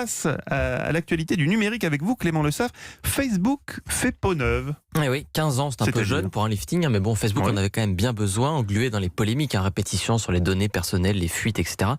passe à l'actualité du numérique avec vous, Clément Le Saff. Facebook fait peau neuve. Eh oui, 15 ans, c'est un peu jeune pour un lifting, mais bon, Facebook en avait quand même bien besoin, englué dans les polémiques à répétition sur les données personnelles, les fuites, etc.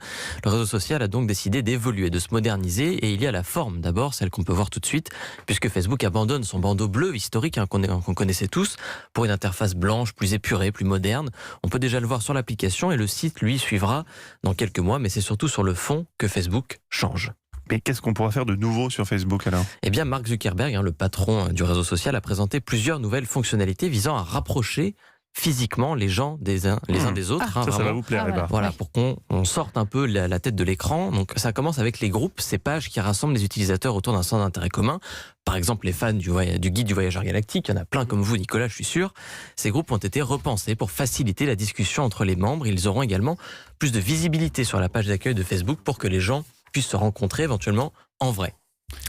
Le réseau social a donc décidé d'évoluer, de se moderniser, et il y a la forme d'abord, celle qu'on peut voir tout de suite, puisque Facebook abandonne son bandeau bleu historique qu'on connaissait tous, pour une interface blanche, plus épurée, plus moderne. On peut déjà le voir sur l'application, et le site, lui, suivra dans quelques mois, mais c'est surtout sur le fond que Facebook change. Mais qu'est-ce qu'on pourra faire de nouveau sur Facebook alors ? Eh bien, Mark Zuckerberg, le patron du réseau social, a présenté plusieurs nouvelles fonctionnalités visant à rapprocher physiquement les gens les uns des autres. Ça va vous plaire, Eva. Voilà, pour qu'on sorte un peu la tête de l'écran. Donc, ça commence avec les groupes, ces pages qui rassemblent les utilisateurs autour d'un centre d'intérêt commun. Par exemple, les fans du guide du voyageur galactique, il y en a plein comme vous, Nicolas, je suis sûr. Ces groupes ont été repensés pour faciliter la discussion entre les membres. Ils auront également plus de visibilité sur la page d'accueil de Facebook pour que les gens puissent se rencontrer éventuellement en vrai.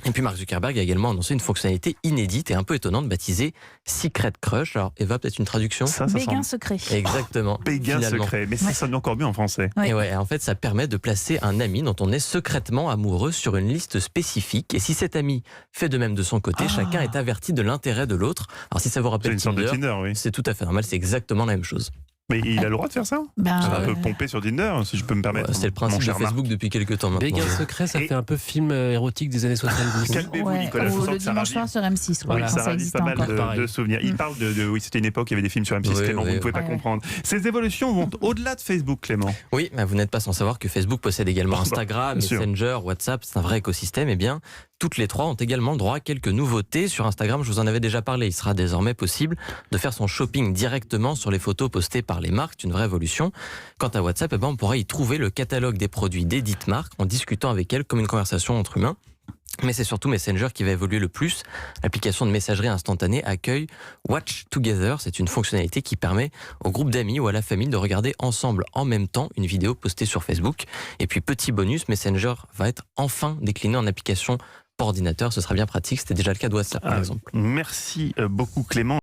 Et puis Mark Zuckerberg a également annoncé une fonctionnalité inédite et un peu étonnante baptisée Secret Crush. Alors Eva, peut-être une traduction ? Béguin secret. Exactement. Béguin secret, mais ça sonne encore mieux en français. Ouais. Et ouais, en fait, ça permet de placer un ami dont on est secrètement amoureux sur une liste spécifique. Et si cet ami fait de même de son côté, chacun est averti de l'intérêt de l'autre. Alors si ça vous rappelle C'est une sorte de Tinder, Tinder, oui. c'est tout à fait normal, c'est exactement la même chose. Mais il a le droit de faire ça ? C'est un peu pompé sur Tinder, si je peux me permettre. C'est le principe de Facebook depuis quelques temps maintenant. Béguin secret, ça fait un peu film érotique des années 70. Calmez-vous, Nicolas. Ou le dimanche soir sur M6. Oui, ça ravit pas mal encore. de souvenirs. Il parle oui, c'était une époque, il y avait des films sur M6, Clément, vous ne pouvez pas comprendre. Ces évolutions vont au-delà de Facebook, Clément. Oui, mais vous n'êtes pas sans savoir que Facebook possède également Instagram, Messenger, WhatsApp, c'est un vrai écosystème. Eh bien, toutes les trois ont également droit à quelques nouveautés. Sur Instagram, je vous en avais déjà parlé, il sera désormais possible de faire son shopping directement sur les photos postées par les marques, une vraie évolution. Quant à WhatsApp, on pourra y trouver le catalogue des produits des dites marques en discutant avec elles comme une conversation entre humains. Mais c'est surtout Messenger qui va évoluer le plus. L'application de messagerie instantanée accueille Watch Together. C'est une fonctionnalité qui permet au groupe d'amis ou à la famille de regarder ensemble en même temps une vidéo postée sur Facebook. Et puis petit bonus, Messenger va être enfin décliné en application pour ordinateur. Ce sera bien pratique. C'était déjà le cas de WhatsApp par exemple. Merci beaucoup Clément.